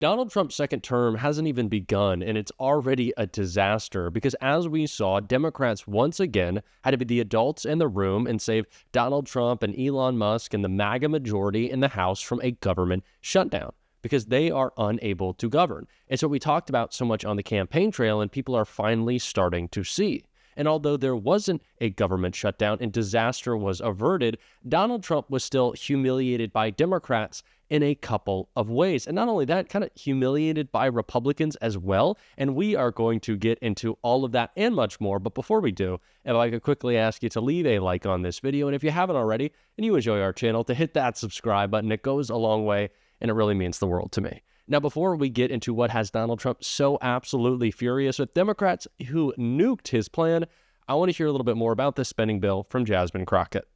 Donald Trump's second term hasn't even begun, and it's already a disaster because, as we saw, Democrats once again had to be the adults in the room and save Donald Trump and Elon Musk and the MAGA majority in the House from a government shutdown because they are unable to govern. It's what we talked about so much on the campaign trail, and people are finally starting to see. And although there wasn't a government shutdown and disaster was averted, Donald Trump was still humiliated by Democrats in a couple of ways. And not only that, kind of humiliated by Republicans as well. And we are going to get into all of that and much more. But before we do, if I could quickly ask you to leave a like on this video. And if you haven't already and you enjoy our channel, to hit that subscribe button. It goes a long way and it really means the world to me. Now, before we get into what has Donald Trump so absolutely furious with Democrats who nuked his plan, I want to hear a little bit more about this spending bill from Jasmine Crockett.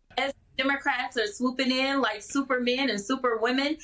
Democrats are swooping in like supermen and superwomen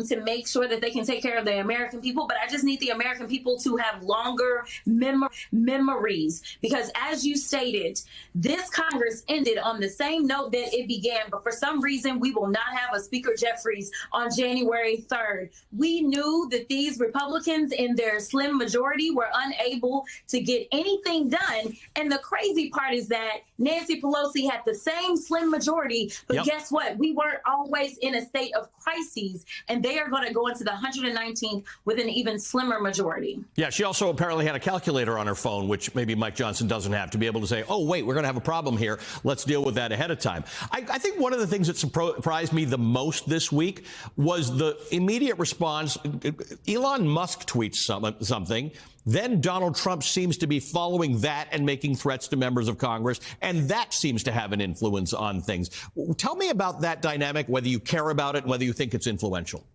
to make sure that they can take care of the American people. But I just need the American people to have longer memories, because as you stated, this Congress ended on the same note that it began. But for some reason, we will not have a Speaker Jeffries on January 3rd. We knew that these Republicans in their slim majority were unable to get anything done. And the crazy part is that Nancy Pelosi had the same slim majority. But guess what? We weren't always in a state of crises, and they are going to go into the 119th with an even slimmer majority. Yeah, she also apparently had a calculator on her phone, which maybe Mike Johnson doesn't have, to be able to say, oh, wait, we're going to have a problem here. Let's deal with that ahead of time. I think one of the things that surprised me the most this week was the immediate response. Elon Musk tweets something. Then Donald Trump seems to be following that and making threats to members of Congress, and that seems to have an influence on things. Tell me about that dynamic, whether you care about it and whether you think it's influential.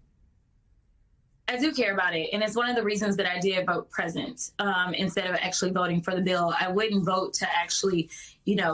I do care about it, and it's one of the reasons that I did vote present instead of actually voting for the bill. I wouldn't vote to actually,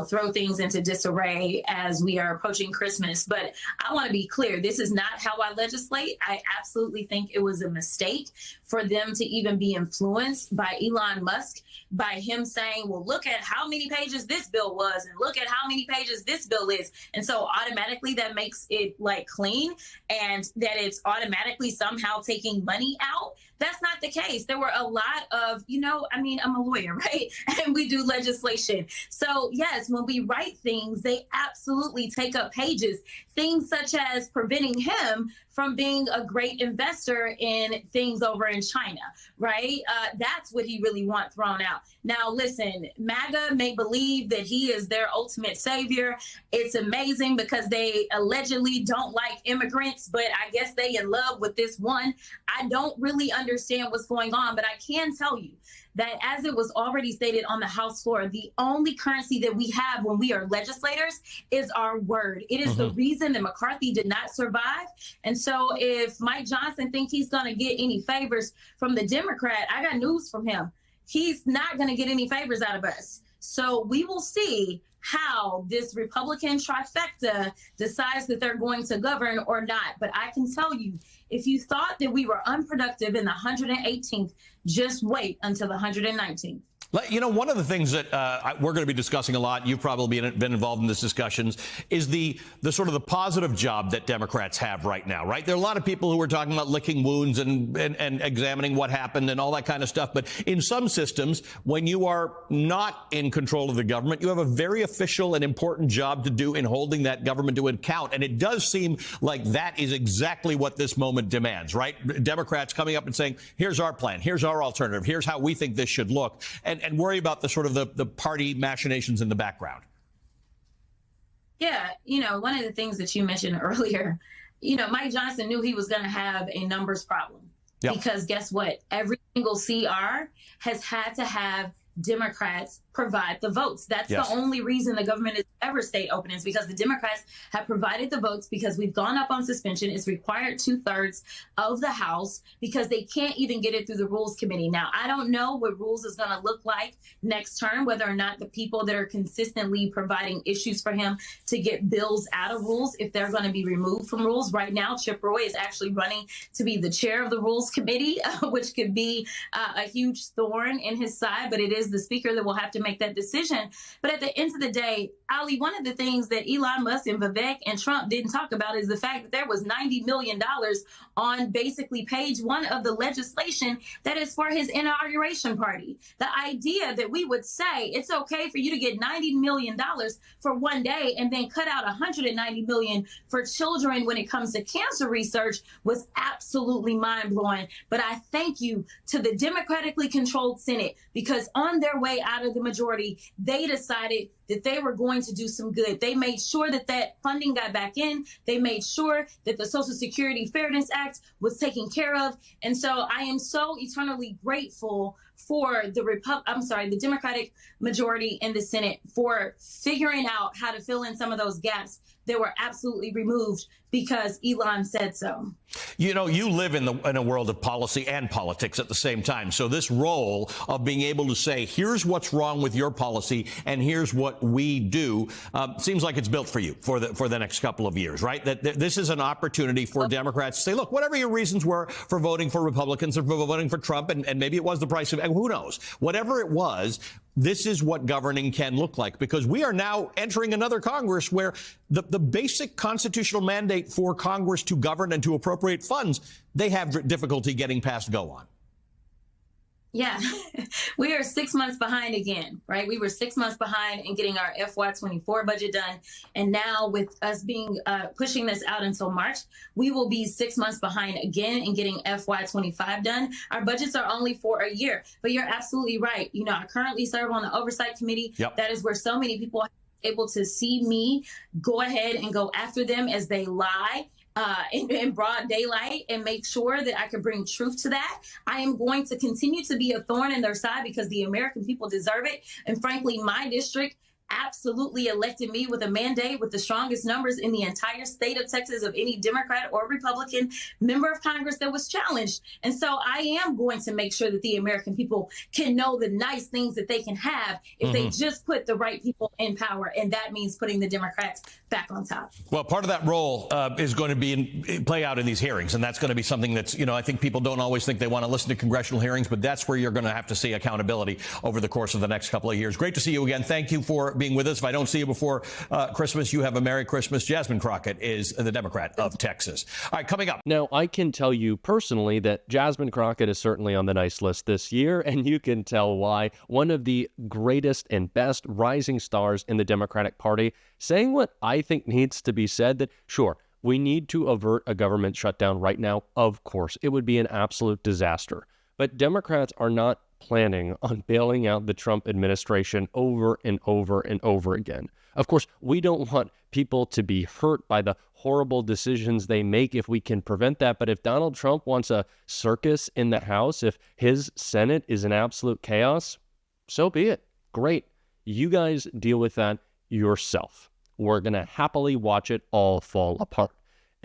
throw things into disarray as we are approaching Christmas. But I want to be clear, this is not how I legislate. I absolutely think it was a mistake for them to even be influenced by Elon Musk, by him saying, well, look at how many pages this bill was and look at how many pages this bill is. And so automatically that makes it like clean, and that it's automatically somehow taking money out. That's not the case. There were a lot of, I'm a lawyer, right? And we do legislation. So yes, when we write things, they absolutely take up pages. Things such as preventing him from being a great investor in things over in China, right? That's what he really wants thrown out. Now, listen, MAGA may believe that he is their ultimate savior. It's amazing because they allegedly don't like immigrants, but I guess they in love with this one. I don't really understand what's going on, but I can tell you that, as it was already stated on the House floor, the only currency that we have when we are legislators is our word. It is the reason that McCarthy did not survive. And so if Mike Johnson thinks he's going to get any favors from the Democrat, I got news from him. He's not going to get any favors out of us. So we will see how this Republican trifecta decides that they're going to govern or not. But I can tell you, if you thought that we were unproductive in the 118th, just wait until the 119th. One of the things that we're going to be discussing a lot, you've probably been involved in these discussions, is the sort of the positive job that Democrats have right now, right? There are a lot of people who are talking about licking wounds and examining what happened and all that kind of stuff. But in some systems, when you are not in control of the government, you have a very official and important job to do in holding that government to account. And it does seem like that is exactly what this moment demands, right? Democrats coming up and saying, here's our plan, here's our alternative, here's how we think this should look. And worry about the sort of the party machinations in the background. Yeah, one of the things that you mentioned earlier, Mike Johnson knew he was going to have a numbers problem. Yep. Because guess what? Every single CR has had to have Democrats provide the votes. That's the only reason the government has ever stayed open, is because the Democrats have provided the votes, because we've gone up on suspension. It's required 2/3 of the House, because they can't even get it through the Rules Committee. Now, I don't know what Rules is going to look like next term, whether or not the people that are consistently providing issues for him to get bills out of Rules, if they're going to be removed from Rules. Right now, Chip Roy is actually running to be the chair of the Rules Committee, which could be a huge thorn in his side, but it is the Speaker that will have to make that decision. But at the end of the day, Ali, one of the things that Elon Musk and Vivek and Trump didn't talk about is the fact that there was $90 million on basically page 1 of the legislation that is for his inauguration party. The idea that we would say it's okay for you to get $90 million for one day and then cut out $190 million for children when it comes to cancer research was absolutely mind-blowing. But I thank you to the democratically controlled Senate, because on their way out of the majority, they decided that they were going to do some good. They made sure that that funding got back in. They made sure that the Social Security Fairness Act was taken care of. And so I am so eternally grateful for the Democratic majority in the Senate for figuring out how to fill in some of those gaps that were absolutely removed because Elon said so. You know, you live in a world of policy and politics at the same time. So this role of being able to say, here's what's wrong with your policy and here's what we do, seems like it's built for you for the next couple of years, right? That this is an opportunity for Democrats to say, look, whatever your reasons were for voting for Republicans or for voting for Trump, and maybe it was the price of, who knows, whatever it was, this is what governing can look like, because we are now entering another Congress where the basic constitutional mandate for Congress to govern and to appropriate funds, they have difficulty getting past go on. Yeah, we are 6 months behind again, right? We were 6 months behind in getting our FY24 budget done. And now with us being pushing this out until March, we will be 6 months behind again in getting FY25 done. Our budgets are only for a year, but you're absolutely right. You know, I currently serve on the Oversight Committee. Yep. That is where so many people are able to see me go ahead and go after them as they lie in broad daylight and make sure that I can bring truth to that. I am going to continue to be a thorn in their side because the American people deserve it. And frankly, my district absolutely elected me with a mandate with the strongest numbers in the entire state of Texas of any Democrat or Republican member of Congress that was challenged. And so I am going to make sure that the American people can know the nice things that they can have if they just put the right people in power. And that means putting the Democrats back on top. Well, part of that role is going to be play out in these hearings. And that's going to be something that's, you know, I think people don't always think they want to listen to congressional hearings, but that's where you're going to have to see accountability over the course of the next couple of years. Great to see you again. Thank you for being with us. If I don't see you before Christmas, you have a Merry Christmas. Jasmine Crockett is the Democrat of Texas. All right, coming up. Now, I can tell you personally that Jasmine Crockett is certainly on the nice list this year, and you can tell why. One of the greatest and best rising stars in the Democratic Party, saying what I think needs to be said, that sure, we need to avert a government shutdown right now. Of course, it would be an absolute disaster. But Democrats are not planning on bailing out the Trump administration over and over and over again. Of course, we don't want people to be hurt by the horrible decisions they make if we can prevent that. But if Donald Trump wants a circus in the House, if his Senate is an absolute chaos, so be it. Great. You guys deal with that yourself. We're going to happily watch it all fall apart.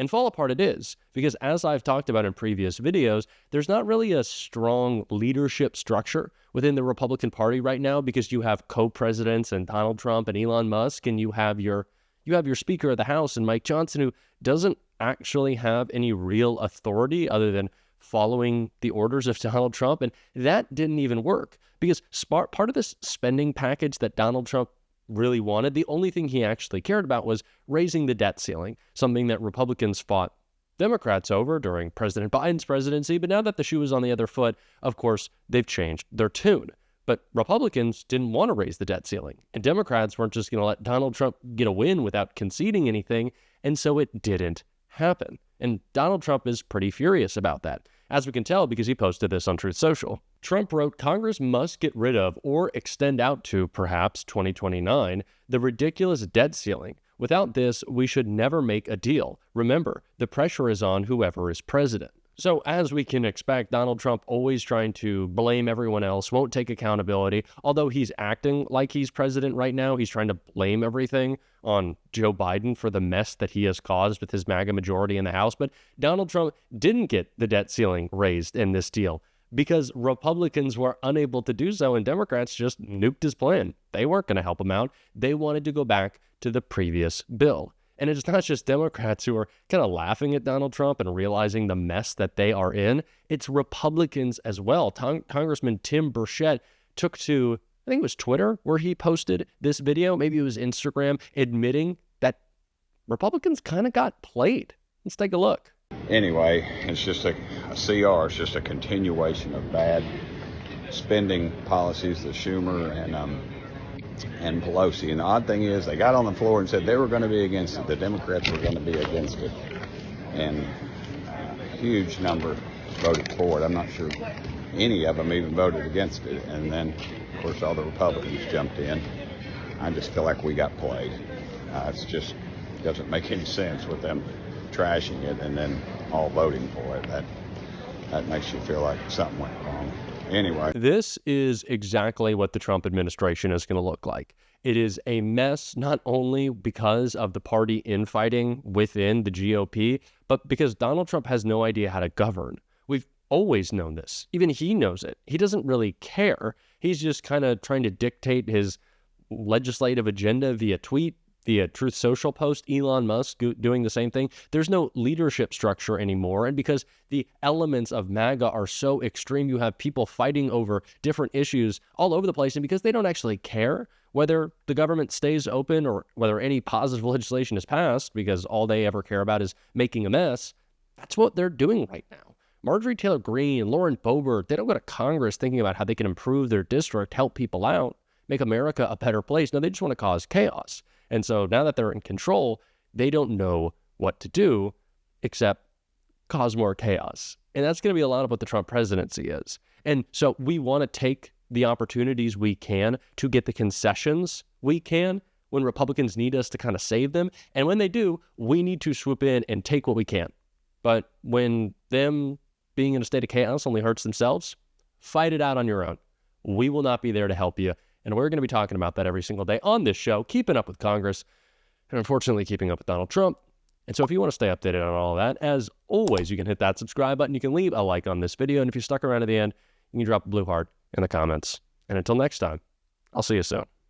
And fall apart it is, because as I've talked about in previous videos, there's not really a strong leadership structure within the Republican Party right now, because you have co-presidents and Donald Trump and Elon Musk, and you have your Speaker of the House and Mike Johnson, who doesn't actually have any real authority other than following the orders of Donald Trump. And that didn't even work, because part of this spending package that Donald Trump really wanted, the only thing he actually cared about was raising the debt ceiling, something that Republicans fought Democrats over during President Biden's presidency. But now that the shoe is on the other foot, of course, they've changed their tune. But Republicans didn't want to raise the debt ceiling, and Democrats weren't just going to let Donald Trump get a win without conceding anything, and so it didn't happen. And Donald Trump is pretty furious about that, as we can tell because he posted this on Truth Social. Trump wrote, Congress must get rid of or extend out to perhaps 2029 the ridiculous debt ceiling. Without this, we should never make a deal. Remember, the pressure is on whoever is president. So as we can expect, Donald Trump always trying to blame everyone else, won't take accountability. Although he's acting like he's president right now, he's trying to blame everything on Joe Biden for the mess that he has caused with his MAGA majority in the House. But Donald Trump didn't get the debt ceiling raised in this deal because Republicans were unable to do so, and Democrats just nuked his plan. They weren't going to help him out. They wanted to go back to the previous bill. And it's not just Democrats who are kind of laughing at Donald Trump and realizing the mess that they are in. It's Republicans as well. Congressman Tim Burchett took to I think it was Twitter where he posted this video. Maybe it was Instagram, admitting that Republicans kind of got played. Let's take a look. Anyway, it's just a CR. It's just a continuation of bad spending policies that Schumer and Pelosi. And the odd thing is, they got on the floor and said they were going to be against it. The Democrats were going to be against it. And a huge number voted for it. I'm not sure any of them even voted against it. And then, of course, all the Republicans jumped in. I just feel like we got played. It's just doesn't make any sense with them trashing it and then all voting for it. That makes you feel like something went wrong. Anyway. This is exactly what the Trump administration is going to look like. It is a mess, not only because of the party infighting within the GOP, but because Donald Trump has no idea how to govern. We've always known this. Even he knows it. He doesn't really care. He's just kind of trying to dictate his legislative agenda via tweet, via Truth Social post, Elon Musk doing the same thing. There's no leadership structure anymore. And because the elements of MAGA are so extreme, you have people fighting over different issues all over the place. And because they don't actually care whether the government stays open or whether any positive legislation is passed, because all they ever care about is making a mess, that's what they're doing right now. Marjorie Taylor Greene, Lauren Boebert, they don't go to Congress thinking about how they can improve their district, help people out, make America a better place. No, they just want to cause chaos. And so now that they're in control, they don't know what to do except cause more chaos. And that's going to be a lot of what the Trump presidency is. And so we want to take the opportunities we can to get the concessions we can when Republicans need us to kind of save them. And when they do, we need to swoop in and take what we can. But when them being in a state of chaos only hurts themselves, fight it out on your own. We will not be there to help you. And we're going to be talking about that every single day on this show, keeping up with Congress and unfortunately keeping up with Donald Trump. And so if you want to stay updated on all of that, as always, you can hit that subscribe button. You can leave a like on this video. And if you stuck around to the end, you can drop a blue heart in the comments. And until next time, I'll see you soon.